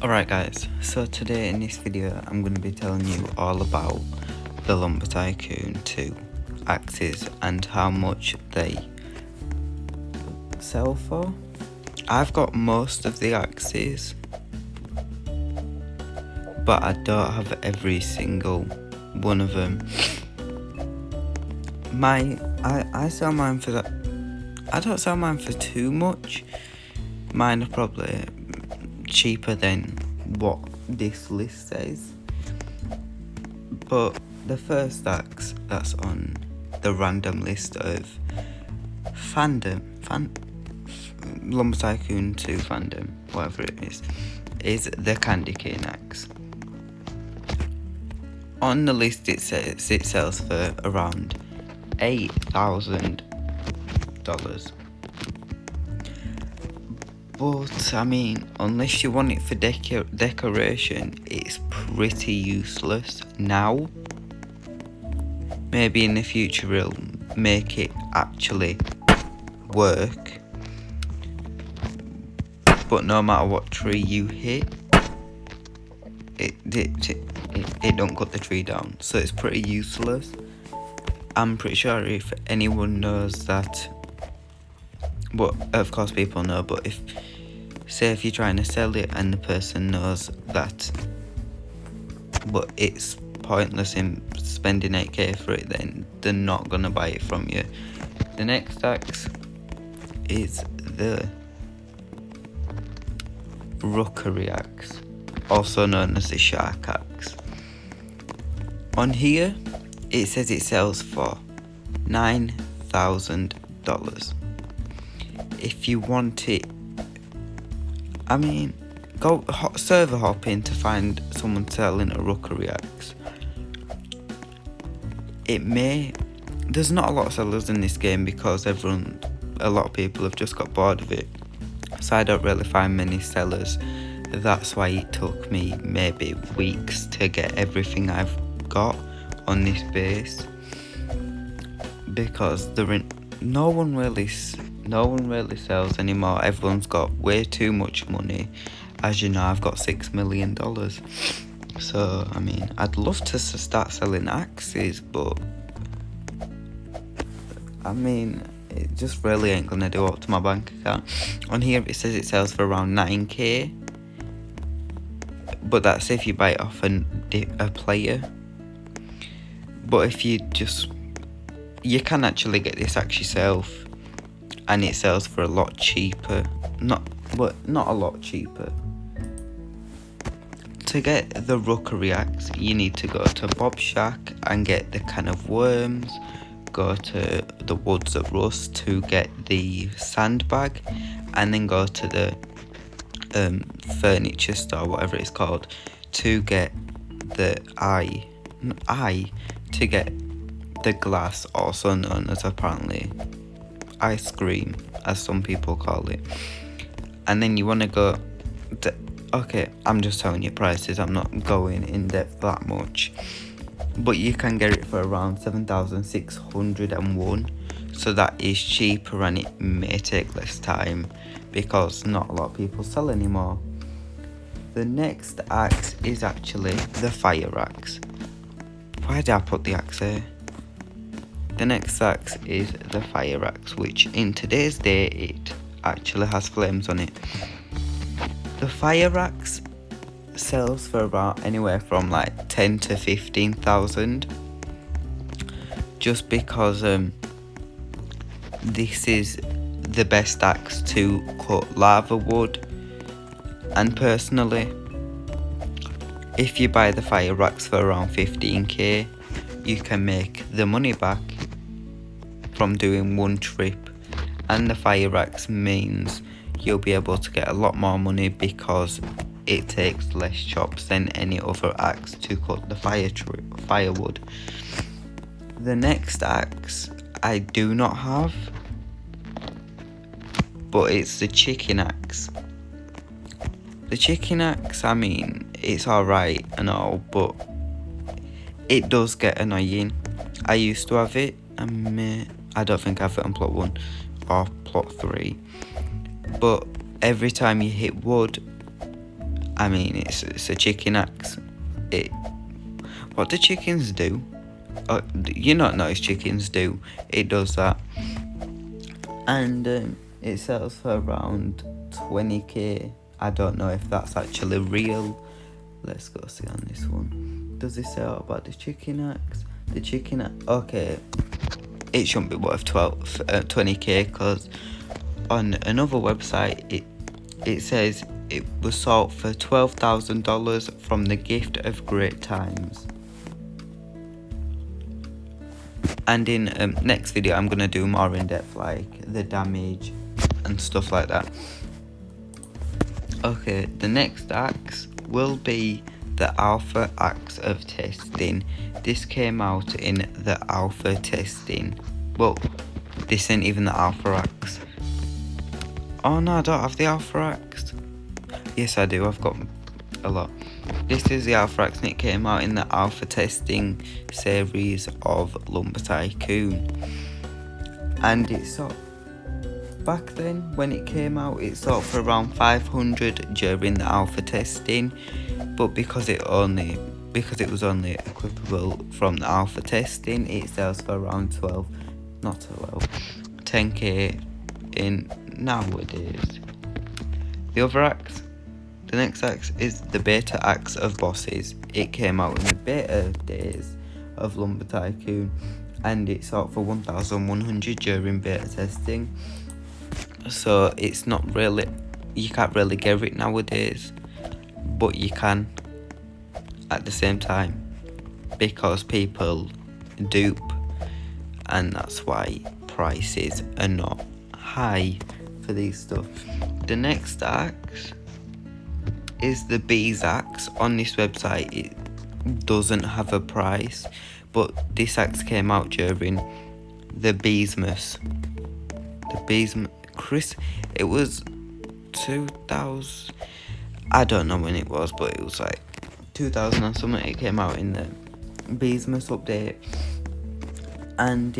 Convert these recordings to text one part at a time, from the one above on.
Alright guys, so today in this video I'm going to be telling you all about the Lumber Tycoon 2 axes and how much they sell for. I've got most of the axes, but I don't have every single one of them. I sell mine for that. I don't sell mine for too much. Mine are probably cheaper than what this list says. But the first axe that's on the random list of Lumber Tycoon 2 fandom, whatever it is the candy cane axe. On the list it says it sells for around $8,000. But I mean, unless you want it for decoration, it's pretty useless now. Maybe in the future it'll make it actually work. But no matter what tree you hit, it don't cut the tree down, so it's pretty useless. I'm pretty sure if anyone knows that, but of course people know, but if you're trying to sell it and the person knows that, but it's pointless in spending 8k for it, then they're not gonna buy it from you. The next axe is the rookery axe, also known as the shark axe. On here it says it sells for $9,000. If you want it, I mean, go server hopping to find someone selling a rookery axe. There's not a lot of sellers in this game because a lot of people have just got bored of it, so I don't really find many sellers. That's why it took me maybe weeks to get everything I've got on this base, because no one really sells anymore. Everyone's got way too much money. As you know, I've got $6 million. So I mean, I'd love to start selling axes, but I mean, it just really ain't gonna do up to my bank account. On here it says it sells for around 9k, but that's if you buy it off a player. But if you can actually get this axe yourself, and it sells for a lot cheaper. Not a lot cheaper. To get the rookery axe, you need to go to Bob's Shack and get the can of worms, go to the Woods of Rust to get the sandbag, and then go to the furniture store, whatever it's called, to get the to get the glass, also known as apparently ice cream, as some people call it. And then you want to go okay, I'm just telling you prices, I'm not going in depth that much, but you can get it for around 7,601, so that is cheaper, and it may take less time because not a lot of people sell anymore. The next axe is actually the fire axe. Why did I put the axe there? The next axe is the fire axe, which in today's day it actually has flames on it. The fire axe sells for about anywhere from like 10 to 15,000, just because this is the best axe to cut lava wood. And personally, if you buy the fire axe for around 15k, you can make the money back from doing one trip, and the fire axe means you'll be able to get a lot more money because it takes less chops than any other axe to cut the firewood. The next axe I do not have, but it's the chicken axe. The chicken axe, I mean, it's alright and all, but it does get annoying. I used to have it, I don't think I have it on plot 1 or plot 3, but every time you hit wood, I mean, it's a chicken axe. What do chickens do? You not notice chickens do. It does that. And it sells for around 20k. I don't know if that's actually real. Let's go see on this one. Does it say about the chicken axe? The chicken axe. Okay. It shouldn't be worth 20k, because on another website it says it was sold for $12,000 from the Gift of Great Times. And in next video I'm gonna do more in depth, like the damage and stuff like that. Okay, the next axe will be the alpha axe of testing. This came out in the alpha testing. Well, this ain't even the alpha axe. Oh no, I don't have the alpha axe. Yes I do, I've got a lot. This is the alpha axe and it came out in the alpha testing series of Lumber Tycoon. And it sold, back then when it came out, it sold for around 500 during the alpha testing. But because it was only equipable from the alpha testing, it sells for around 10k in nowadays. The other axe, the next axe, is the beta axe of bosses. It came out in the beta days of Lumber Tycoon and it sold for 1,100 during beta testing. So it's not really, you can't really get it nowadays, but you can at the same time, because people dupe, and that's why prices are not high for these stuff. The next axe is the bees axe. On this website it doesn't have a price, but this axe came out during the Beesmas. It was 2000, I don't know when it was, but it was like 2000 or something. It came out in the Beesmas update, and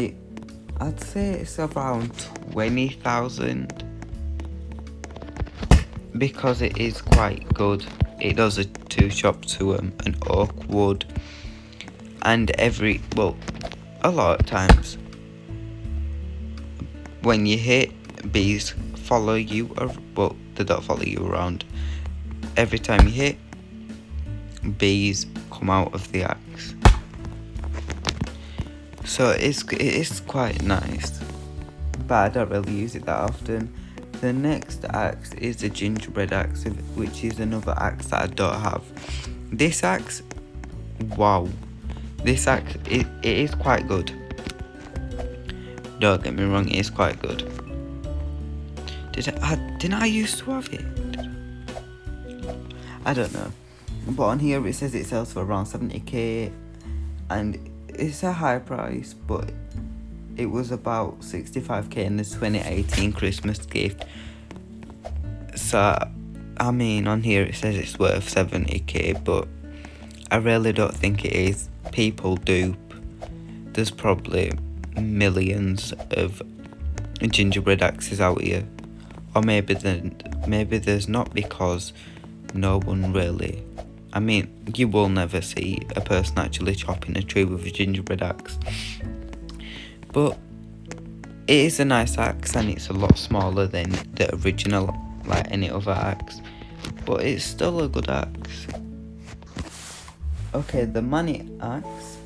I'd say it's around 20,000, because it is quite good. It does a 2-chop to an oak wood, and a lot of times when you hit, bees follow you, they don't follow you around. Every time you hit, bees come out of the axe. So it is quite nice, but I don't really use it that often. The next axe is the gingerbread axe, which is another axe that I don't have. This axe, wow, this axe, it is quite good. Don't get me wrong, it is quite good. Didn't I used to have it? I don't know. But on here it says it sells for around 70k, and it's a high price, but it was about 65k in the 2018 Christmas gift. So, I mean, on here it says it's worth 70k, but I really don't think it is. People dupe. There's probably millions of gingerbread axes out here. Or maybe there's not, because no one really, I mean, you will never see a person actually chopping a tree with a gingerbread axe. But it is a nice axe, and it's a lot smaller than the original, like any other axe. But it's still a good axe. Okay, the money axe.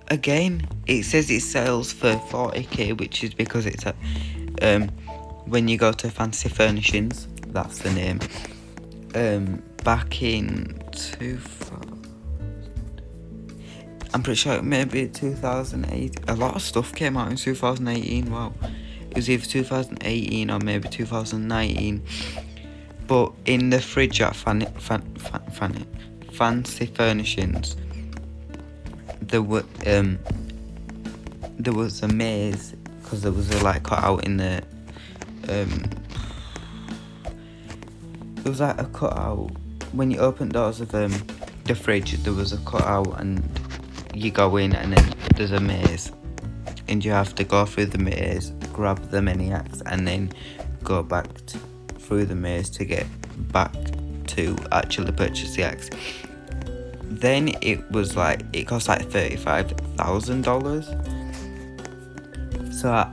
Again, it says it sells for 40k, which is because it's when you go to Fancy Furnishings, that's the name. Back in I'm pretty sure maybe 2008. A lot of stuff came out in 2018. Wow, it was either 2018 or maybe 2019. But in the fridge at Fancy Furnishings, there was a maze, because there was a cut out in the there was like a cutout when you open doors of the fridge. There was a cutout, and you go in, and then there's a maze, and you have to go through the maze, grab the mini axe, and then go back through the maze to get back to actually purchase the axe. Then it cost like $35,000. So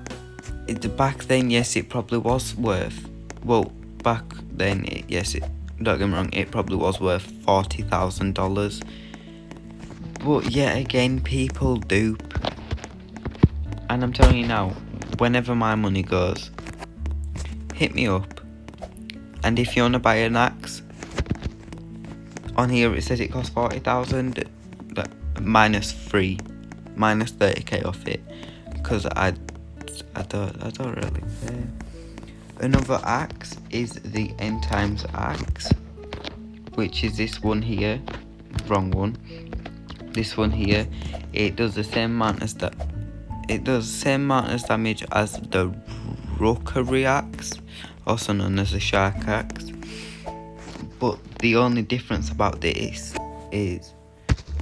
back then, yes, it probably was worth. Well, back then, don't get me wrong, it probably was worth $40,000. But yet again, people dupe. And I'm telling you now, whenever my money goes, hit me up. And if you want to buy an axe, on here it says it costs 40,000, minus 30k off it, because I don't really care. Another axe is the End Times axe, which is this one here. Wrong one. This one here. It does the same amount as damage as the rookery axe, also known as the shark axe. But the only difference about this is,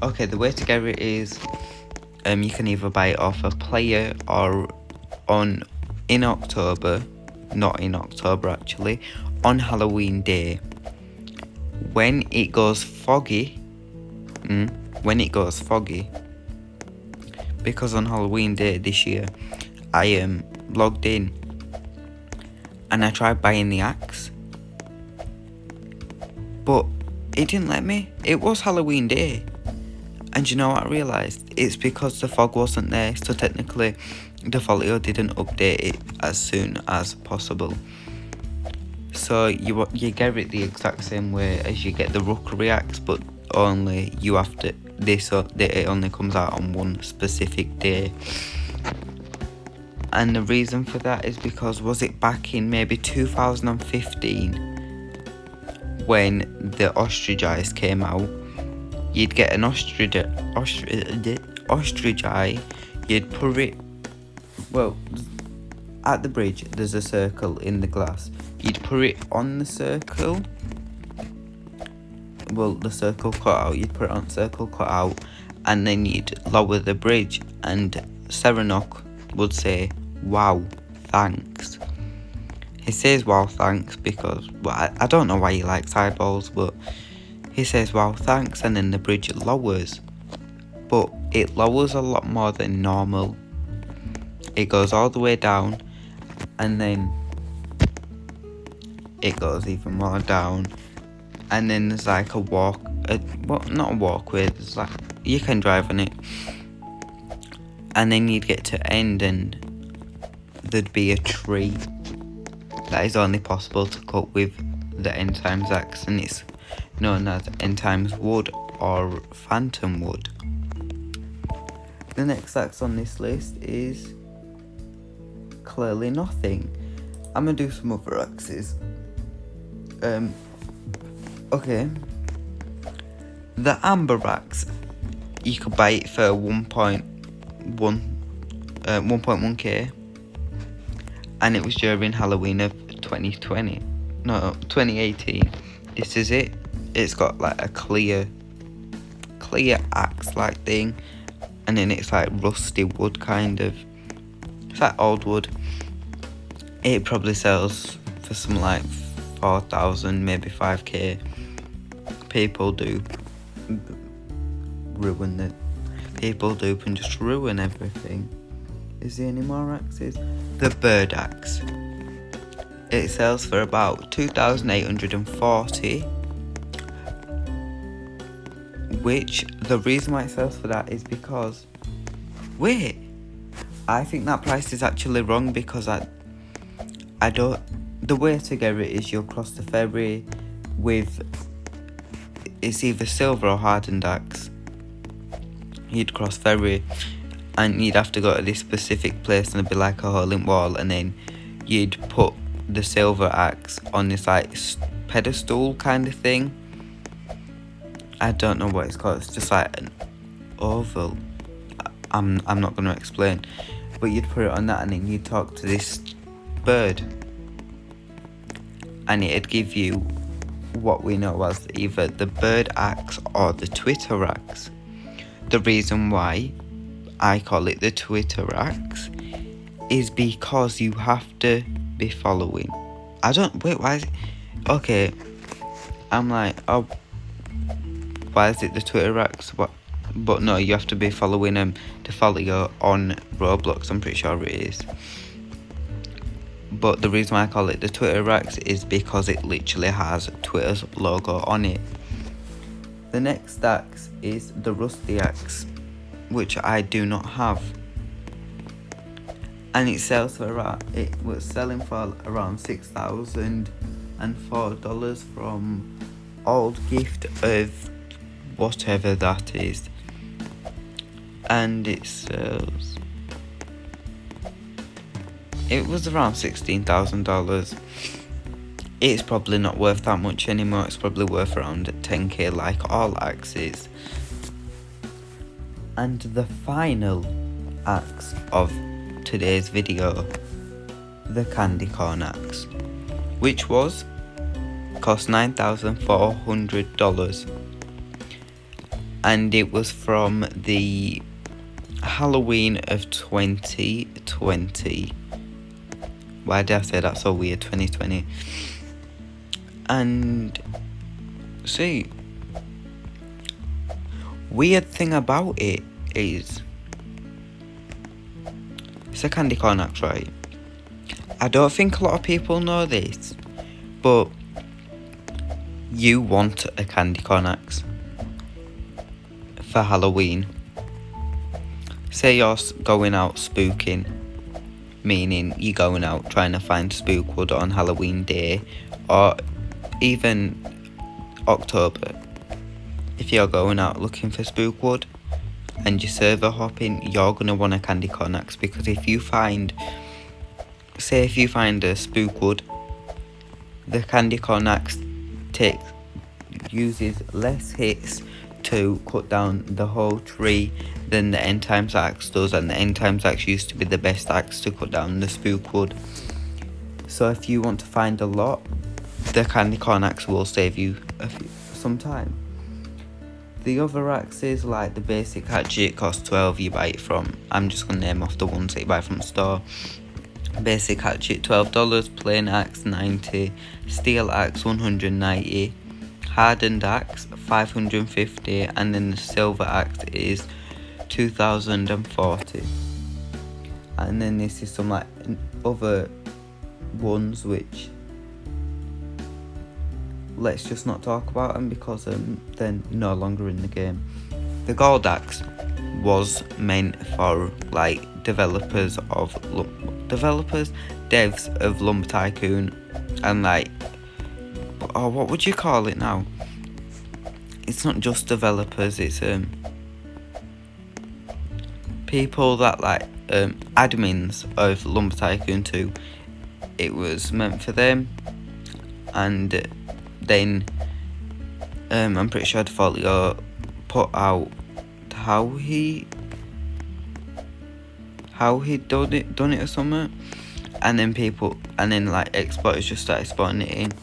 okay, the way to get it is, you can either buy it off a player or in October, not in October actually, on Halloween day. When it goes foggy, because on Halloween day this year, I am logged in and I tried buying the axe, but it didn't let me. It was Halloween day, and you know what I realised? It's because the fog wasn't there, so technically Defaultio didn't update it as soon as possible. So you get it the exact same way as you get the rookery axe, but only you have to, it only comes out on one specific day. And the reason for that is because, was it back in maybe 2015 when the ostrich eyes came out? You'd get an ostrich eye, you'd put it, well, at the bridge there's a circle in the glass. You'd put it on the circle, the circle cut out, you'd put it on circle cut out, and then you'd lower the bridge, and Serenok would say, "Wow, thanks." He says "wow, thanks" because, well, I don't know why he likes eyeballs, but he says "wow, thanks," and then the bridge lowers. But it lowers a lot more than normal. It goes all the way down, and then it goes even more down, and then there's like not a walkway, there's like, you can drive on it, and then you'd get to end and there'd be a tree that is only possible to cut with the End Times axe, and it's known as End Times wood or phantom wood. The next axe on this list is clearly nothing. I'm gonna do some other axes. Okay. The amber axe, you could buy it for 1.1k, and it was during Halloween of 2018. This is it. It's got like a clear axe like thing, and then it's like rusty wood kind of. It's like old wood. It probably sells for some like 4,000, maybe 5k. People dupe and just ruin everything. Is there any more axes? The bird axe. It sells for about 2,840. Which, the reason why it sells for that is because, wait, I think that price is actually wrong, because the way to get it is you'll cross the ferry with, it's either silver or hardened axe. You'd cross ferry and you'd have to go to this specific place, and it'd be like a hole in wall, and then you'd put the silver axe on this like pedestal kind of thing. I don't know what it's called, it's just like an oval. I'm not going to explain, but you'd put it on that, and then you'd talk to this bird, and it'd give you what we know as either the bird axe or the Twitter axe. The reason why I call it the Twitter axe is because you have to be following I don't, wait, why is it, okay, I'm like, oh, why is it the Twitter racks? What? But no, you have to be following them to follow you on Roblox, I'm pretty sure it is. But the reason why I call it the Twitter racks is because it literally has Twitter's logo on it. The next axe is the Rusty axe, which I do not have. And it sells for it was selling for around $6,004 from Old Gift of whatever that is. And it sells, it was around $16,000. It's probably not worth that much anymore. It's probably worth around 10k like all axes. And the final axe of today's video, the candy corn axe, which cost $9,400, and it was from the Halloween of 2020. Why did I say that so weird? 2020. And see, weird thing about it is it's a candy corn axe, right? I don't think a lot of people know this, but you want a candy corn axe for Halloween. Say you're going out spooking, meaning you're going out trying to find spookwood on Halloween day, or even October. If you're going out looking for spookwood and you're server hopping, you're going to want a candy corn axe, because if you find a spookwood, the candy corn axe uses less hits to cut down the whole tree than the end times axe does, and the end times axe used to be the best axe to cut down the spookwood. So if you want to find a lot, the candy corn axe will save you some time. The other axes, like the basic hatchet, costs 12. You buy it from, I'm just gonna name off the ones that you buy from the store. Basic hatchet $12, plain axe $90, steel axe $190, hardened axe $550, and then the silver axe is $2,040. And then this is some like other ones which let's just not talk about them because they're no longer in the game. The gold axe was meant for like devs of Lumber Tycoon, and like, oh, what would you call it now? It's not just developers, it's people that like admins of Lumber Tycoon 2. It was meant for them, and then I'm pretty sure Defaultio put out how he done it or something, and then like exporters just started spotting it in.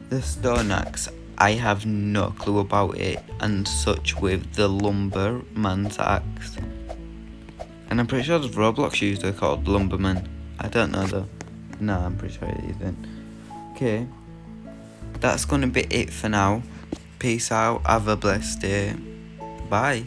The stone axe, I have no clue about it, and such with the lumberman's axe, and I'm pretty sure there's Roblox user called Lumberman. I don't know though. No, I'm pretty sure it isn't. Okay, that's gonna be it for now. Peace out, have a blessed day, bye.